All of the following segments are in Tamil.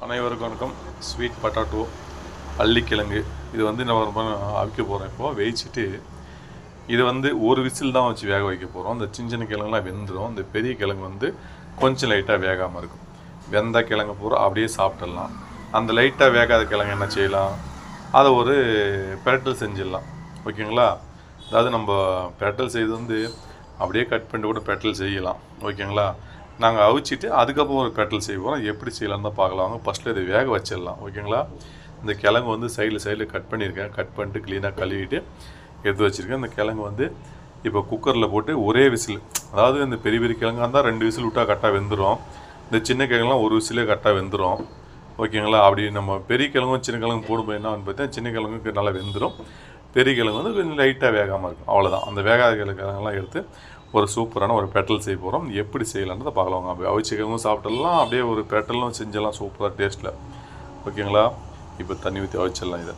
அனைவருக்கும் வணக்கம். ஸ்வீட் பட்டாட்டோ அள்ளிக்கிழங்கு இது நம்ம அவிக்க போகிறோம். இப்போது வேவிச்சிட்டு இது ஒரு விசில் தான் வச்சு வேக வைக்க போகிறோம். இந்த சின்ன சின்ன கிழங்குலாம் வெந்துடும். இந்த பெரிய கிழங்கு கொஞ்சம் லைட்டாக வேகாமல் இருக்கும். வெந்த கிழங்கு பூரா அப்படியே சாப்பிட்டுடலாம். அந்த லைட்டாக வேகாத கிழங்கு என்ன செய்யலாம், அதை ஒரு பிரட்டல் செஞ்சிடலாம். ஓகேங்களா? அதாவது நம்ம பிரட்டல் செய்து அப்படியே கட் பண்ணிட்டு கூட பிரட்டல் செய்யலாம். ஓகேங்களா? நாங்கள் அவிச்சிட்டு அதுக்கப்புறம் ஒரு பிரட்டல் செய்வோம். எப்படி செய்யலான்னு தான் பார்க்கலாம். ஃபஸ்ட்டில் இதை வேக வச்சிடலாம். ஓகேங்களா? இந்த கிழங்கு சைடில் கட் பண்ணியிருக்கேன். கட் பண்ணிட்டு க்ளீனாக கழுவிட்டு எடுத்து வச்சுருக்கேன். இந்த கிழங்கு இப்போ குக்கரில் போட்டு ஒரே விசில், அதாவது இந்த பெரிய பெரிய கிழங்காக இருந்தால் 2 விசில் விட்டால் கரெக்டாக வெந்துடும். இந்த சின்ன கிழங்குலாம் ஒரு விசிலே கரெக்டாக வெந்துடும். ஓகேங்களா? அப்படி நம்ம பெரிய கிழங்கும் சின்ன கிழங்கு போடும்போது என்ன பார்த்தீங்கன்னா சின்ன கிழங்குக்கு நல்லா வெந்துடும். பெரிய கிழங்கு கொஞ்சம் லைட்டாக வேகாமல் இருக்கும். அவ்வளோதான். அந்த வேகாத கிழங்கெல்லாம் எடுத்து ஒரு சூப்பரான ஒரு பெட்டல் செய்ய போகிறோம். எப்படி செய்யலான்றதை பார்க்கலாம். அப்படி அவிச்சிக்கவும் சாப்பிட்டுடலாம், அப்படியே ஒரு பெட்டலும் செஞ்சலாம் சூப்பராக டேஸ்ட்டில். ஓகேங்களா? இப்போ தண்ணி ஊற்றி அவிச்சிடலாம். இதை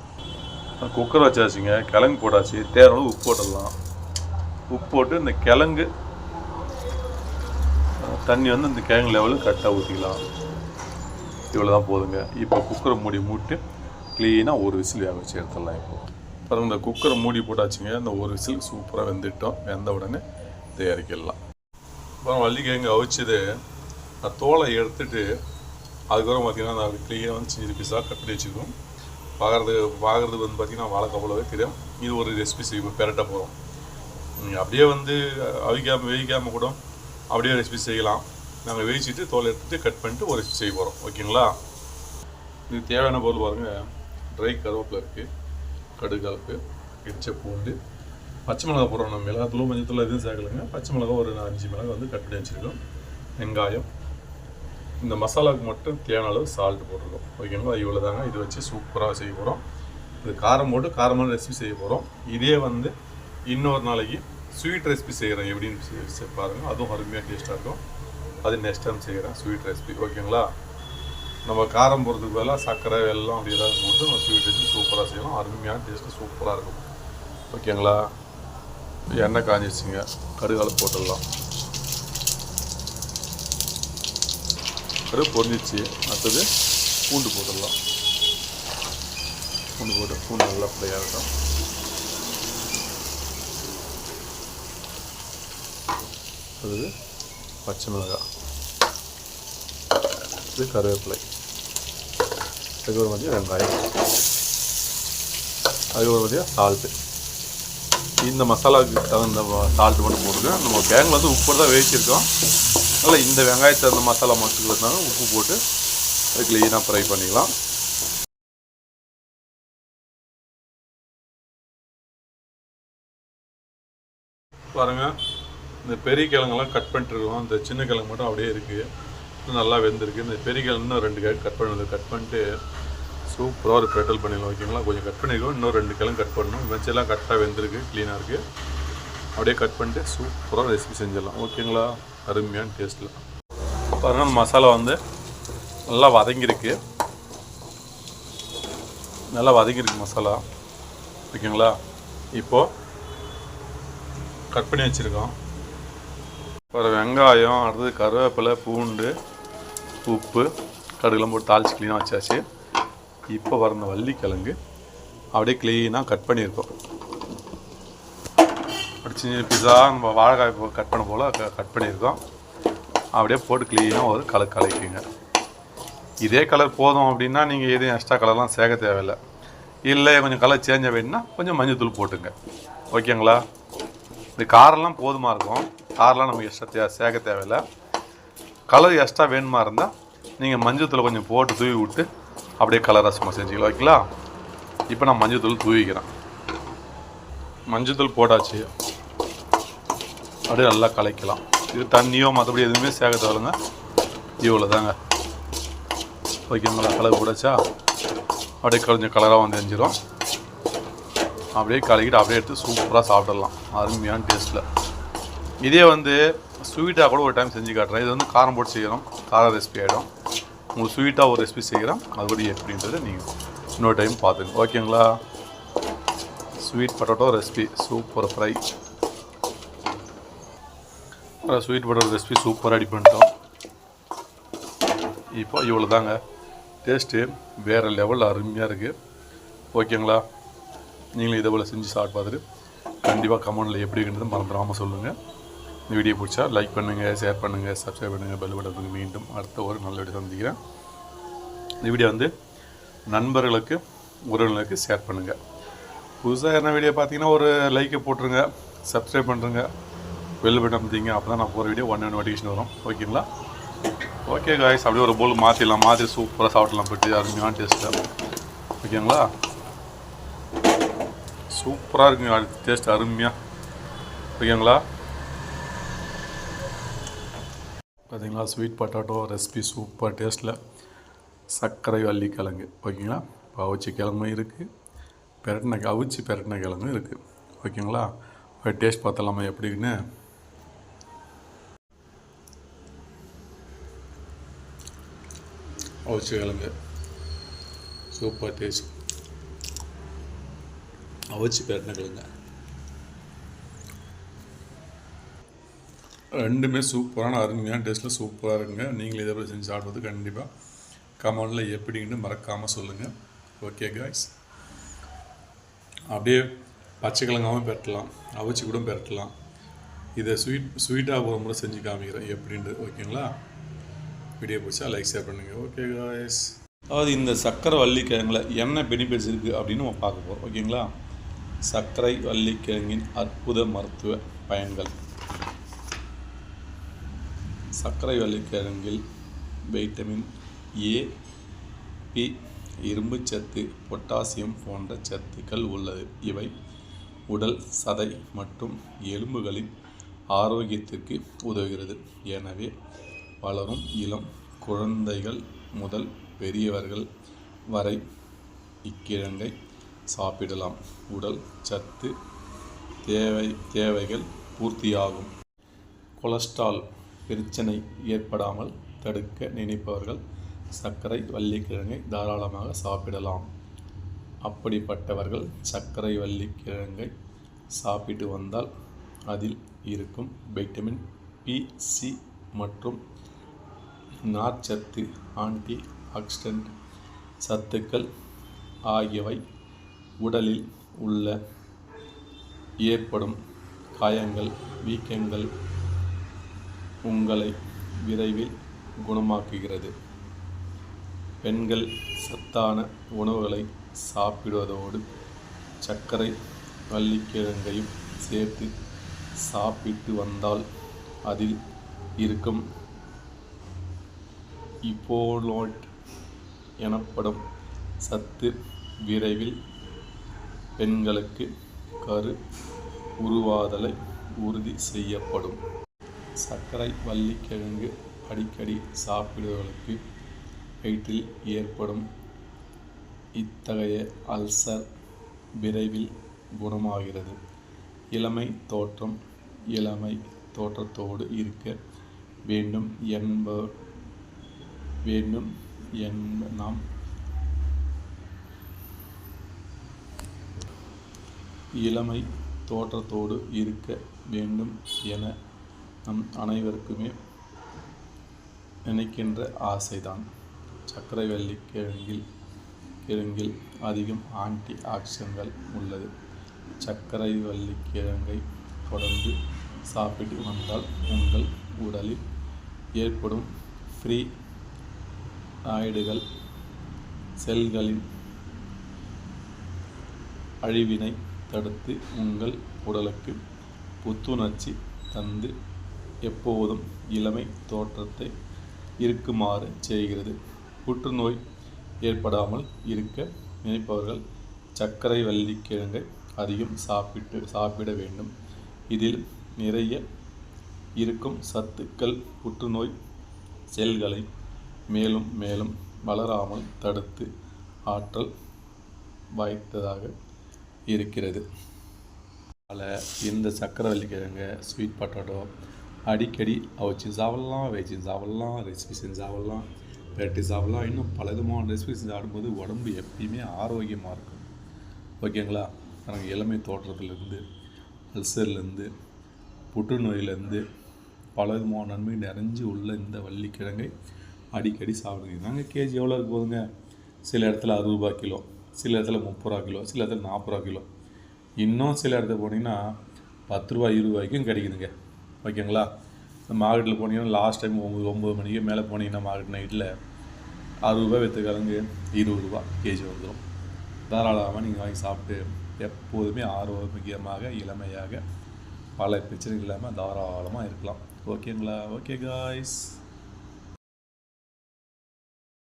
குக்கர் வச்சாச்சுங்க. கிழங்கு போட்டாச்சு. தேவையான உப்பு போட்டுடலாம். உப்பு போட்டு இந்த கிழங்கு தண்ணி இந்த கிழங்கு லெவலுக்கு கரெக்டாக ஊற்றிக்கலாம். இவ்வளோ தான் போதுங்க. இப்போ குக்கரை மூட்டு க்ளீனாக ஒரு விசில் வேக வச்சு எடுத்துடலாம். இப்போ இந்த குக்கரை மூடி போட்டாச்சுங்க. இந்த ஒரு விசில் சூப்பராக வெந்துட்டோம். வெந்த உடனே தயாரிக்கலாம். அப்புறம் வள்ளிக்கிழங்கு அவிச்சது தோலை எடுத்துட்டு அதுக்கப்புறம் பார்த்திங்கன்னா நான் க்ளீனாக சின்ன பீஸாக கட் பண்ணி வச்சுருக்கோம். பார்க்குறதுக்கு பார்த்திங்கன்னா வாழைக்காய் போலவே தெரியும். இது ஒரு ரெசிபி செய்வோம், பெரட்ட போகிறோம். அப்படியே வேவிக்காமல் கூட அப்படியே ரெசிபி செய்யலாம். நாங்கள் வேவிச்சிட்டு தோலை எடுத்துகிட்டு கட் பண்ணிட்டு ஒரு ரெசிபி செய்ய போகிறோம். ஓகேங்களா? இது தேவையான பொருள் பாருங்கள். ட்ரை கருவேப்பிலை இருக்குது, கடுகு, இடிச்ச பூண்டு, பச்சை மிளகா போடுறோம். நம்ம மிளகாத்தூள் மஞ்சத்தூள் எதுவும் சேர்க்கலைங்க. பச்சை மிளகா ஒரு 5 மிளகா கட் பண்ணி வச்சுருக்கோம். வெங்காயம், இந்த மசாலாவுக்கு மட்டும் தேவையான அளவு சால்ட் போட்டிருக்கோம். ஓகேங்களா? இவ்வளோ தாங்க. இது வச்சு சூப்பராக செய்ய போகிறோம். இது காரம் போட்டு காரமான ரெசிபி செய்ய போகிறோம். இதே இன்னொரு நாளைக்கு ஸ்வீட் ரெசிபி செய்கிறேன். எப்படின்னு பாருங்கள். அதுவும் அருமையாக டேஸ்ட்டாக இருக்கும். அது நெக்ஸ்ட் டைம் செய்கிறேன் ஸ்வீட் ரெசிபி. ஓகேங்களா? நம்ம காரம் போடுறதுக்கு பதிலாக சர்க்கரை வெல்லம் அப்படி ஏதாவது போட்டு நம்ம ஸ்வீட் ரெசிபி சூப்பராக செய்யலாம். அருமையான டேஸ்ட்டு சூப்பராக இருக்கும். ஓகேங்களா? எண்ணெய் காஞ்சிச்சுங்க. கடுகால போட்டுடலாம். கடுகு பொரிஞ்சிச்சு. அடுத்தது பூண்டு போட்டுடலாம். பூண்டு நல்லா ஃப்ரை ஆகட்டும். அடுத்தது பச்சை மிளகாய், இது கருவேப்பிலை, அதுக்கப்புறம் பார்த்தீங்கன்னா வெங்காயம், அதுக்கப்புறம் பார்த்தீங்கன்னா சால்ட்டு. இந்த மசாலாவுக்கு தகுந்த சால்ட்டு மட்டும் போட்டுருக்கேன். நம்ம கிழங்குல உப்பு தான் வேவிச்சிருக்கோம். அதனால் இந்த வெங்காயத்தை அந்த மசாலா மட்டும் உப்பு போட்டு அது க்ளீனாக ஃப்ரை பண்ணிக்கலாம். பாருங்கள், இந்த பெரிய கிழங்கெல்லாம் கட் பண்ணிட்டுருக்கோம். இந்த சின்ன கிழங்கு மட்டும் அப்படியே இருக்குது. நல்லா வெந்திருக்கு. இந்த பெரிய கிழங்கு இன்னும் 2 கிழங்கு கட் பண்ணிட்டு சூப்பராக ஒரு பெட்டல் பண்ணிடலாம். ஓகேங்களா? கொஞ்சம் கட் பண்ணிடுவோம். இன்னும் 2 கிழங்கு கட் பண்ணணும். வெச்செல்லாம் கரெக்டாக வெந்திருக்கு, க்ளீனாக இருக்குது. அப்படியே கட் பண்ணிட்டு சூப்பராக ரெசிபி செஞ்சிடலாம். ஓகேங்களா? அருமையான டேஸ்ட்டில் பாருங்கள். மசாலா நல்லா வதங்கியிருக்கு. மசாலா. ஓகேங்களா? இப்போது கட் பண்ணி வச்சுருக்கோம். ஒரு வெங்காயம், அடுத்தது கருவேப்பிலை, பூண்டு, உப்பு, கடுகுலாம் போட்டு தாளிச்சு க்ளீனாக வச்சாச்சு. இப்போ வரந்த வள்ளிக்கிழங்கு அப்படியே க்ளீனாக கட் பண்ணியிருக்கோம். அப்படி சின்ன பீஸா நம்ம வாழைக்காய் கட் பண்ண போல் கட் பண்ணியிருக்கோம். அப்படியே போட்டு க்ளீனாக ஒரு கலக்குங்க. இதே கலர் போதும் அப்படின்னா நீங்கள் எதுவும் எக்ஸ்ட்ரா கலர்லாம் சேர்க்க தேவையில்லை. இல்லை கொஞ்சம் கலர் சேஞ்சாக வேணும்னா கொஞ்சம் மஞ்சள் போட்டுங்க. ஓகேங்களா? இந்த காரெல்லாம் போதுமாக இருக்கும். காரெலாம் நமக்கு எக்ஸ்ட்ரா சேர்க்க தேவையில்லை. கலர் எக்ஸ்ட்ரா வேணுமா இருந்தால் நீங்கள் மஞ்சள் கொஞ்சம் போட்டு தூவி விட்டு அப்படியே கலராக சும்மா செஞ்சுக்கலாம். ஓகேங்களா? இப்போ நான் மஞ்சள் தூவிக்கிறேன். மஞ்சள் போட்டாச்சு. அப்படியே நல்லா கலக்கலாம். இது தண்ணியோ மற்றபடி எதுவுமே சேர்க்க தேவையில்லைங்க. இவ்வளோ தாங்க. ஓகேங்களா? கலர் போடாச்சா அப்படியே கொஞ்சம் கலராக தெரிஞ்சிடும். அப்படியே கலக்கிட்டு அப்படியே எடுத்து சூப்பராக சாப்பிடலாம். அருமையான டேஸ்ட்டில். இதே ஸ்வீட்டாக கூட ஒரு டைம் செஞ்சு காட்டுறேன். இது காரம் போட்டு செய்யணும். காரம் ரெசிபி ஆகிடும். உங்களுக்கு ஸ்வீட்டாக ஒரு ரெசிபி செய்கிறேன். அதுபடி எப்படின்றத நீங்கள் இன்னொரு டைம் பார்த்துங்க. ஓகேங்களா? Sweet potato recipe super fry. Sweet potato recipe சூப்பராக ரெடி பண்ணிட்டோம். இப்போ இவ்வளோ தாங்க. டேஸ்ட்டு வேறு லெவலில் அருமையாக இருக்குது. ஓகேங்களா? நீங்களும் இதே போல் செஞ்சு சாப்பிட்டு பார்த்துட்டு கண்டிப்பாக கமெண்டில் எப்படி இருக்குன்றது மறந்துடாமல் சொல்லுங்கள். இந்த வீடியோ பிடிச்சா லைக் பண்ணுங்கள், ஷேர் பண்ணுங்கள், சப்ஸ்கிரைப் பண்ணுங்கள், பெல் பட்டனுக்கு. மீண்டும் அடுத்த ஒரு நல்ல வீடியோ சந்திக்கிறேன். இந்த வீடியோ வந்து நண்பர்களுக்கு உறவினர்களுக்கு ஷேர் பண்ணுங்கள். புதுசாக என்ன வீடியோ பார்த்தீங்கன்னா ஒரு லைக்கை போட்டுருங்க, சப்ஸ்கிரைப் பண்ணுறங்க, பெல் பட்டன் அமைத்திங்க. அப்போ தான் நான் போகிற வீடியோ ஒன் நோட்டிஃபிகேஷன் வரும். ஓகேங்களா? ஓகே காய்ஸ், அப்படியே ஒரு போல் மாற்றி சூப்பராக சாப்பிடலாம். போய்ட்டு அருமையான டேஸ்ட்டாக. ஓகேங்களா? சூப்பராக இருக்குங்க டேஸ்ட், அருமையாக. ஓகேங்களா? பார்த்தீங்களா, ஸ்வீட் பொட்டேட்டோ ரெசிபி சூப்பர் டேஸ்ட்டில் சர்க்கரை வள்ளி கிழங்கு. ஓகேங்களா? இப்போ அவிச்சி கிழங்கும் இருக்குது, அவிச்சி பெரட்டின கிழங்கும் இருக்குது. ஓகேங்களா? டேஸ்ட் பார்த்தலாமா எப்படின்னு. அவிச்சி கிழங்கு சூப்பர் டேஸ்ட், அவிச்சி பெரட்டின கிழங்கு ரெண்டுமே சூப்பரான அருமையான டேஸ்ட்டில் சூப்பராக இருக்குங்க. நீங்களும் இதே போல் செஞ்சு சாப்பிட்றது கண்டிப்பாக கமெண்டில் எப்படின்னு மறக்காமல் சொல்லுங்கள். ஓகே காய்ஸ், அப்படியே பச்சை கிழங்காகவும் பெரட்டலாம், அவிச்சி கூட பெரட்டலாம். இதை ஸ்வீட்டாக ஒரு முறை செஞ்சு காமிக்கிறேன் எப்படின்ட்டு. ஓகேங்களா? வீடியோ பிடிச்சா லைக் ஷேர் பண்ணுங்கள். ஓகே காய்ஸ், அதாவது இந்த சர்க்கரை வள்ளிக்கிழங்குல என்ன பெனிஃபிட்ஸ் இருக்குது அப்படின்னு நம்ம பார்க்க போகிறோம். ஓகேங்களா? சர்க்கரை வள்ளிக்கிழங்கின் அற்புத மருத்துவ பயன்கள். சர்க்கரை வள்ளிக்கிழங்கில் வைட்டமின் ஏ, பி, இரும்பு சத்து, பொட்டாசியம் போன்ற சத்துக்கள் உள்ளது. இவை உடல், சதை மற்றும் எலும்புகளின் ஆரோக்கியத்திற்கு உதவுகிறது. எனவே வளரும் இளம் குழந்தைகள் முதல் பெரியவர்கள் வரை இக்கிழங்கை சாப்பிடலாம். உடல் சத்து தேவைகள் பூர்த்தியாகும். கொலஸ்ட்ரால் பிரச்சனை ஏற்படாமல் தடுக்க நினைப்பவர்கள் சர்க்கரை வள்ளிக்கிழங்கை தாராளமாக சாப்பிடலாம். அப்படிப்பட்டவர்கள் சர்க்கரை வள்ளிக்கிழங்கை சாப்பிட்டு வந்தால் அதில் இருக்கும் வைட்டமின் பி, சி மற்றும் நார்ச்சத்து, ஆன்டி ஆக்சிடென்ட் சத்துக்கள் ஆகியவை உடலில் உள்ள ஏற்படும் காயங்கள், வீக்கங்கள் உங்களை விரைவில் குணமாக்குகிறது. பெண்கள் சத்தான உணவுகளை சாப்பிடுவதோடு சர்க்கரை வள்ளிக்கிழங்கையும் சேர்த்து சாப்பிட்டு வந்தால் அதில் இருக்கும் இபோலேட் எனப்படும் சத்து விரைவில் பெண்களுக்கு கரு உருவாதலை உறுதி செய்யப்படும். சர்க்கரை வள்ளிக்கிழங்கு அடிக்கடி சாப்பிடுவதற்கு வயிற்றில் ஏற்படும் இத்தகைய அல்சர் விரைவில் குணமாகிறது. இளமை தோற்றத்தோடு இருக்க வேண்டும் நாம் இளமை தோற்றத்தோடு இருக்க வேண்டும் என நம் அனைவருக்குமே நினைக்கின்ற ஆசைதான். சர்க்கரை வள்ளிக்கிழங்கில் அதிகம் ஆன்டி ஆக்சிடென்ட்கள் உள்ளது. சர்க்கரை வள்ளிக்கிழங்கை தொடர்ந்து சாப்பிட்டு வந்தால் உங்கள் உடலில் ஏற்படும் ஃப்ரீ ராய்டுகள் செல்களின் அழிவினை தடுத்து உங்கள் உடலுக்கு புத்துணர்ச்சி தந்து எப்போதும் இளமை தோற்றத்தை இருக்குமாறு செய்கிறது. புற்றுநோய் ஏற்படாமல் இருக்க நினைப்பவர்கள் சர்க்கரை வள்ளிக்கிழங்கை அதிகம் சாப்பிட வேண்டும். இதில் நிறைய இருக்கும் சத்துக்கள் புற்றுநோய் செல்களை மேலும் மேலும் வளராமல் தடுத்து ஆற்றல் வாய்ந்ததாக இருக்கிறது. இந்த சர்க்கரை வள்ளிக்கிழங்கு, ஸ்வீட் பொட்டேட்டோ அடிக்கடி அவிச்சு சாப்பிட்லாம், வச்சு சாப்பிட்லாம், ரெசிபி செஞ்சு சாப்பிட்லாம், பெரட்டி சாப்பிட்லாம். இன்னும் பல விதமான ரெசிபி செஞ்சு சாப்பிடும்போது உடம்பு எப்பயுமே ஆரோக்கியமாக இருக்கும். ஓகேங்களா? நாங்கள் இளமை தோற்றத்துலேருந்து, அல்சர்லேருந்து, புற்றுநோயிலேருந்து பல விதமான நன்மை நிறைஞ்சு உள்ள இந்த வள்ளிக்கிழங்கை அடிக்கடி சாப்பிடுங்க. நாங்கள் கேஜி எவ்வளோ இருக்கு போதுங்க, சில இடத்துல 60 ரூபா கிலோ, சில இடத்துல 30 ரூபா கிலோ, சில இடத்துல 40 ரூபா கிலோ, இன்னும் சில இடத்துல போனீங்கன்னா 10 ரூபா 20 ரூபாய்க்கும் கிடைக்குதுங்க. ஓகேங்களா? இந்த மார்க்கெட்டில் போனீங்கன்னா லாஸ்ட் டைம் 9 மணிக்கு மேலே போனீங்கன்னா மார்க்கெட் நைட்டில் 60 ரூபா விற்ற கிழங்கு 20 ரூபா கேஜி வந்துடும். தாராளமாக நீங்கள் வாங்கி சாப்பிட்டு எப்போதுமே ஆரோக்கியமாக இளமையாக பல பிரச்சனைகள் இல்லாமல் தாராளமாக இருக்கலாம். ஓகேங்களா? Okay guys.